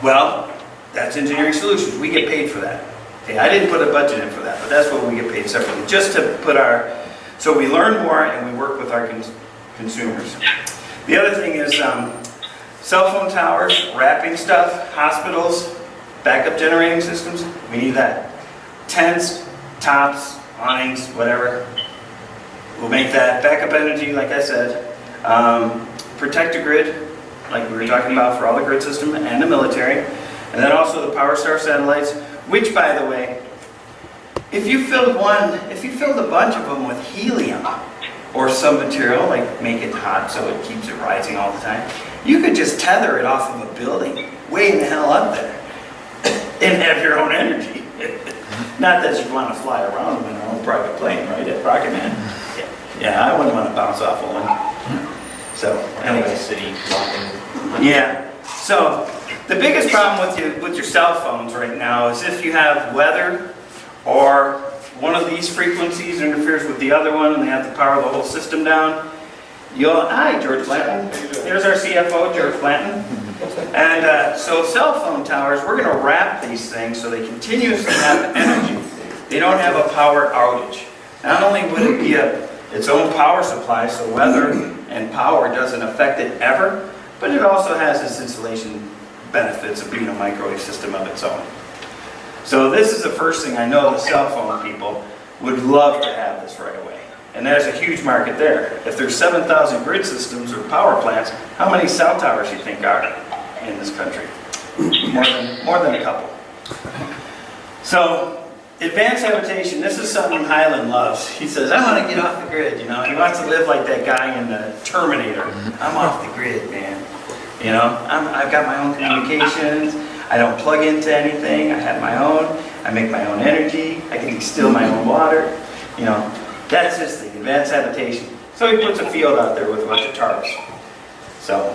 Well, that's engineering solutions. We get paid for that. Okay, I didn't put a budget in for that, but that's what we get paid separately. Just to put our, so we learn more and we work with our consumers. The other thing is cell phone towers, wrapping stuff, hospitals, backup generating systems. We need that. Tents, tops, awnings, whatever. We'll make that. Backup energy, like I said. Protect the grid, like we were talking about for all the grid system and the military. And then also the Power Star satellites, which, by the way, if you filled a bunch of them with helium or some material, like make it hot so it keeps it rising all the time, you could just tether it off of a building way in the hell up there and have your own energy. Not that you'd want to fly around in our own private plane, right, at Rocket Man? Yeah, I wouldn't want to bounce off of one. So, anyway. City Yeah. So, the biggest problem with your cell phones right now is if you have weather or one of these frequencies interferes with the other one and they have to power the whole system down. Hi, George Blanton. There's our CFO, George Blanton. And so cell phone towers, we're going to wrap these things so they continuously have energy. They don't have a power outage. Not only would it be its own power supply, so weather and power doesn't affect it ever, but it also has its insulation benefits of being a microwave system of its own. So this is the first thing I know the cell phone people would love to have this right away. And there's a huge market there. If there's 7,000 grid systems or power plants, how many cell towers do you think are in this country? More than a couple. So, advanced habitation, this is something Highland loves. He says, I want to get off the grid, you know. He wants to live like that guy in the Terminator. I'm off the grid, man. You know, I've got my own communications. I don't plug into anything. I have my own. I make my own energy. I can distill my own water. You know, that's his thing, advanced habitation. So he puts a field out there with a bunch of tarps. So,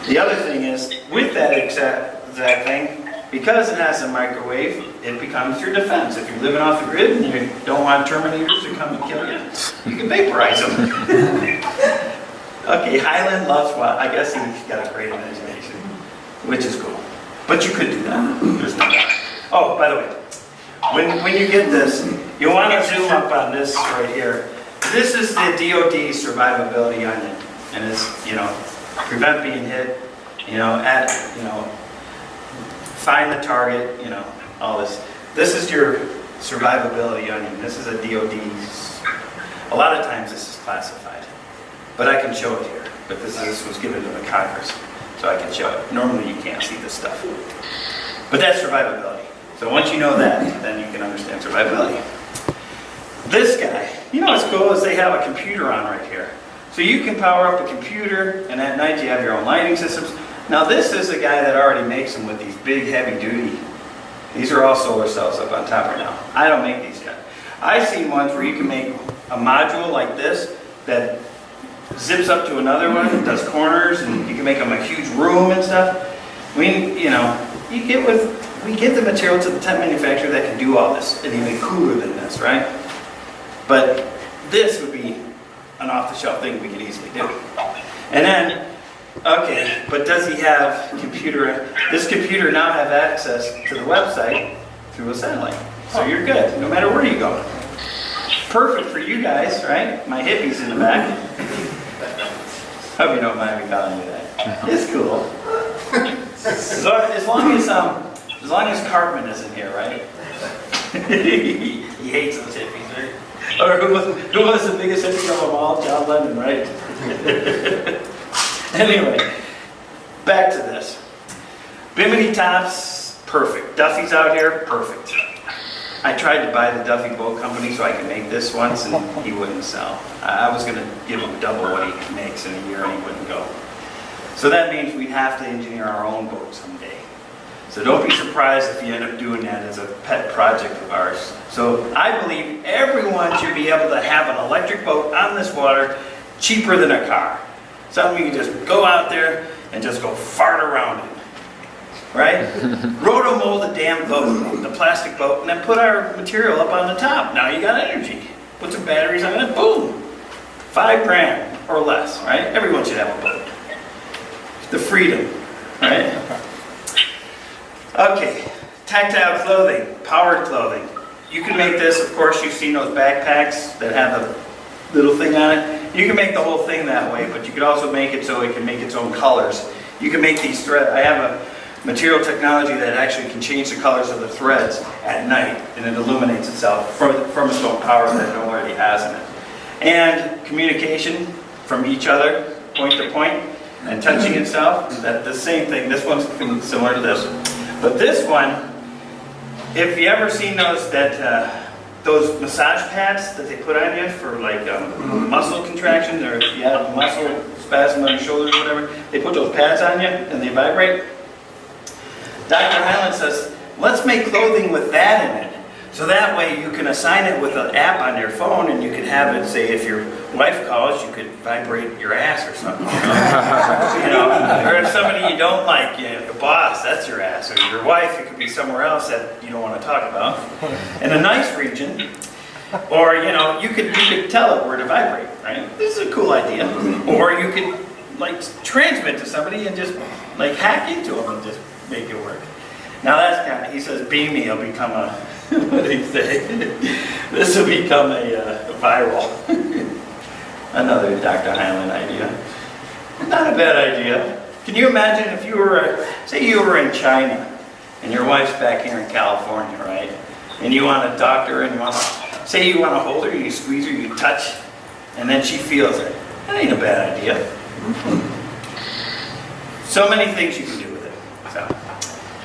the other thing is, with that exact thing, because it has a microwave, it becomes your defense. If you're living off the grid and you don't want Terminators to come and kill you, you can vaporize them. Okay, Highland loves what? I guess he's got a great imagination, which is cool. But you could do that. There's no doubt. Oh, by the way, when you get this, you want to zoom up on this right here. This is the DoD survivability onion, and it's, you know, prevent being hit, you know, find the target, you know, all this. This is your survivability onion. This is a DoD's. A lot of times this is classified, but I can show it here. But this was given to the Congress, so I can show it. Normally you can't see this stuff, but that's survivability. So once you know that, then you can understand survivability. This guy, you know what's cool is they have a computer on right here. So you can power up a computer, and at night you have your own lighting systems. Now this is a guy that already makes them with these big heavy duty. These are all solar cells up on top right now. I don't make these yet. I've seen ones where you can make a module like this that zips up to another one, does corners, and you can make them a huge room and stuff. We get the material to the tent manufacturer that can do all this, and even cooler than this, right? But this would be an off-the-shelf thing we could easily do. And then, okay, but does he have this computer now have access to the website through a satellite? So you're good, no matter where you go. Perfect for you guys, right? My hippies in the back. Hope you don't mind me calling you that. It's cool. As long as Cartman isn't here, right? He hates those hippies, right? Or who was the biggest hippie of them all? John Lennon, right? Anyway, back to this. Bimini tops, perfect. Duffy's out here, perfect. I tried to buy the Duffy Boat Company so I could make this once, and he wouldn't sell. I was going to give him double what he makes in a year, and he wouldn't go. So that means we'd have to engineer our own boat someday. So don't be surprised if you end up doing that as a pet project of ours. So I believe everyone should be able to have an electric boat on this water cheaper than a car. Something you can just go out there and just go fart around in. Right? Roto-mold the damn boat, the plastic boat, and then put our material up on the top. Now you got energy. Put some batteries on it, boom. $5,000 or less, right? Everyone should have a boat. The freedom, right? Okay, tactile clothing, powered clothing. You can make this, of course, you've seen those backpacks that have the little thing on it. You can make the whole thing that way, but you could also make it so it can make its own colors. You can make these threads. I have a material technology that actually can change the colors of the threads at night, and it illuminates itself from its own power that it already has in it. And communication from each other, point to point, and touching itself, that the same thing. This one's similar to this. But this one, if you ever seen those massage pads that they put on you for like muscle contraction, or if you have muscle spasm on your shoulders or whatever, they put those pads on you and they vibrate. Dr. Highland says, let's make clothing with that in it. So that way you can assign it with an app on your phone, and you can have it, say, if your wife calls, you could vibrate your ass or something. Or if somebody you don't like, your boss, that's your ass. Or your wife, it could be somewhere else that you don't want to talk about. In a nice region. Or, you could tell it where to vibrate, right? This is a cool idea. Or you could, transmit to somebody and just, hack into them and just make it work. Now that's kind of, he says, Beamy will become a, what did he say? This will become a viral. Another Dr. Highland idea. Not a bad idea. Can you imagine if you were, say you were in China, and your wife's back here in California, right? And you want to doctor, and you want to, say you want to hold her, you squeeze her, you touch, and then she feels it. That ain't a bad idea. So many things you can do with it. So,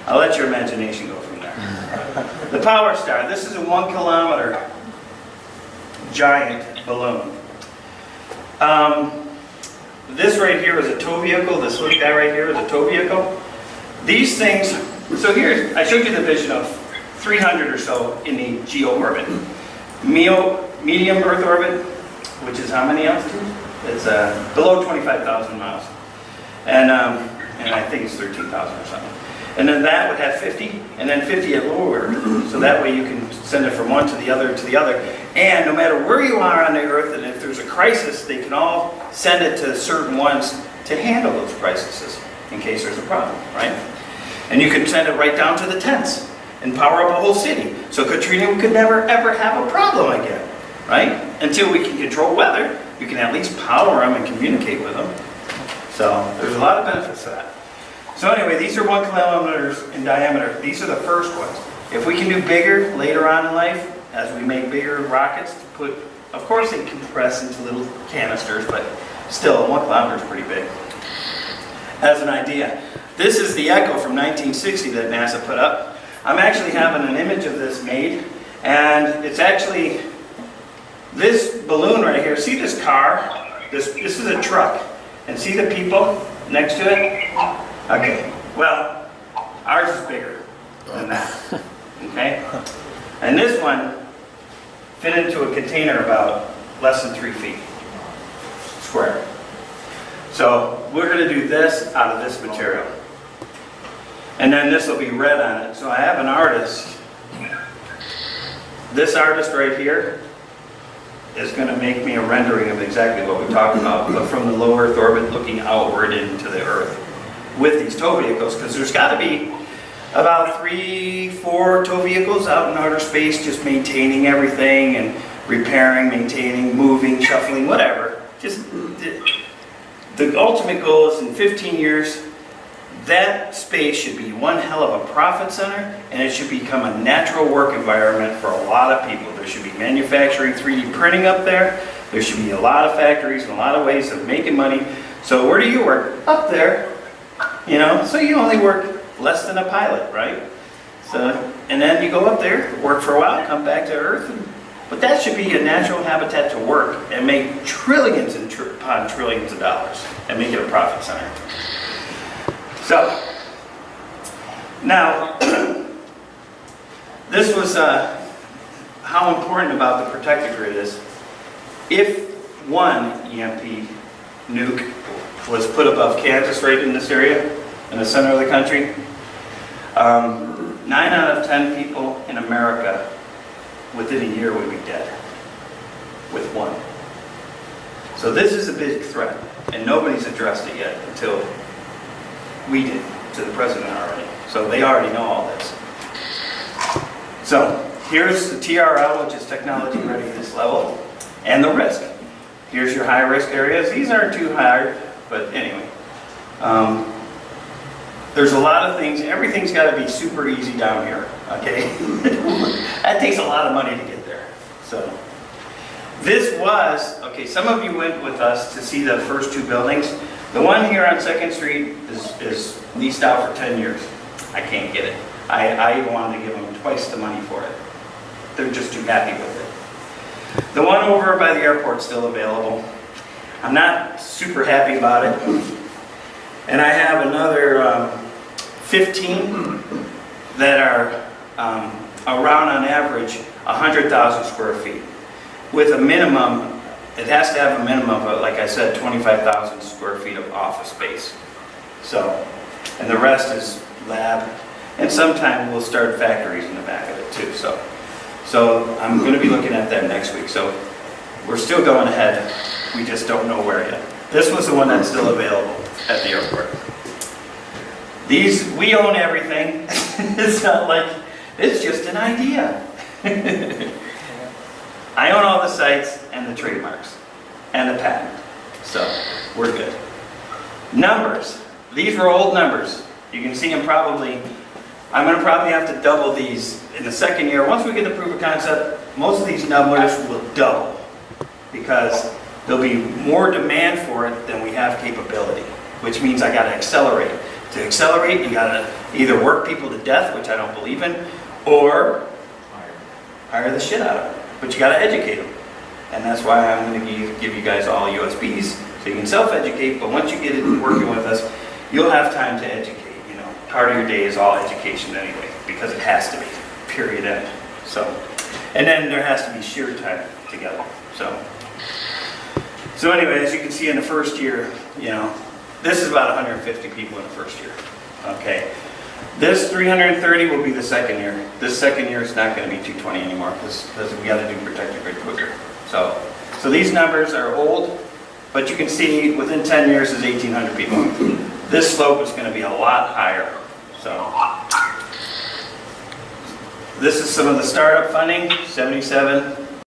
I'll let your imagination go from there. The Power Star. This is a 1 kilometer giant balloon. This right here is a tow vehicle. This little guy right here is a tow vehicle. These things, so here, I showed you the vision of 300 or so in the geo orbit. Medium Earth orbit, which is how many altitude? It's below 25,000 miles. And I think it's 13,000 or something. And then that would have 50, and then 50 at low Earth. So that way you can send it from one to the other to the other. And no matter where you are on the Earth, and if there's a crisis, they can all send it to certain ones to handle those crises in case there's a problem, right? And you can send it right down to the tents and power up a whole city. So Katrina could never ever have a problem again, right? Until we can control weather, you can at least power them and communicate with them. So there's a lot of benefits to that. So anyway, these are 1 kilometer in diameter. These are the first ones. If we can do bigger later on in life, as we make bigger rockets to put, of course they compress into little canisters, but still 1 kilometer is pretty big. As an idea, this is the Echo from 1960 that NASA put up. I'm actually having an image of this made, and it's actually this balloon right here. See this car? This is a truck. And see the people next to it? Okay, well, ours is bigger than that, okay? And this one fit into a container about less than 3 feet square. So we're gonna do this out of this material. And then this will be red on it. So I have an artist. This artist right here is going to make me a rendering of exactly what we talked about, but from the low Earth orbit looking outward into the Earth with these tow vehicles, because there's got to be about 3-4 tow vehicles out in outer space just maintaining everything and repairing, maintaining, moving, shuffling, whatever. Just the ultimate goal is in 15 years, that space should be one hell of a profit center, and it should become a natural work environment for a lot of people. There should be manufacturing, 3D printing up there. There should be a lot of factories and a lot of ways of making money. So where do you work? Up there. So you only work less than a pilot, right? So, and then you go up there, work for a while, come back to Earth. But that should be a natural habitat to work and make trillions upon trillions of dollars and make it a profit center. So, now, this was how important about the protected grid is. If one EMP nuke was put above Kansas right in this area, in the center of the country, 9 out of 10 people in America within a year would be dead with one. So this is a big threat, and nobody's addressed it yet until we did. to the president already. So they already know all this. So here's the TRL, which is technology readiness level, and the risk. Here's your high risk areas. These aren't too high, but anyway. There's a lot of things, everything's got to be super easy down here, okay? That takes a lot of money to get there. So this was, okay, some of you went with us to see the first two buildings. The one here on 2nd Street is leased out for 10 years. I can't get it. I even wanted to give them twice the money for it. They're just too happy with it. The one over by the airport's still available. I'm not super happy about it. And I have another 15 that are around on average 100,000 square feet. With a minimum, it has to have a minimum of, like I said, 25,000 square feet of office space. So, and the rest is lab. And sometime we'll start factories in the back of it too. So I'm going to be looking at that next week. So we're still going ahead. We just don't know where yet. This was the one that's still available at the airport. These, we own everything. It's not like, it's just an idea. I own all the sites and the trademarks and the patent. So we're good. Numbers. These were old numbers. You can see them probably. I'm going to probably have to double these in the second year. Once we get the proof of concept, most of these numbers will double because there'll be more demand for it than we have capability, which means I got to accelerate. To accelerate, you got to either work people to death, which I don't believe in, or hire the shit out of them. But you got to educate them. And that's why I'm going to give you guys all USBs so you can self-educate, but once you get it working with us, you'll have time to educate. Part of your day is all education anyway, because it has to be, period end. So, and then there has to be sheer time together. So anyway, as you can see in the first year, this is about 150 people in the first year. Okay, this 330 will be the second year. This second year is not going to be 220 anymore because we got to do protected grid quicker. So these numbers are old, but you can see within 10 years is 1,800 people. This slope is going to be a lot higher. So this is some of the startup funding, 77.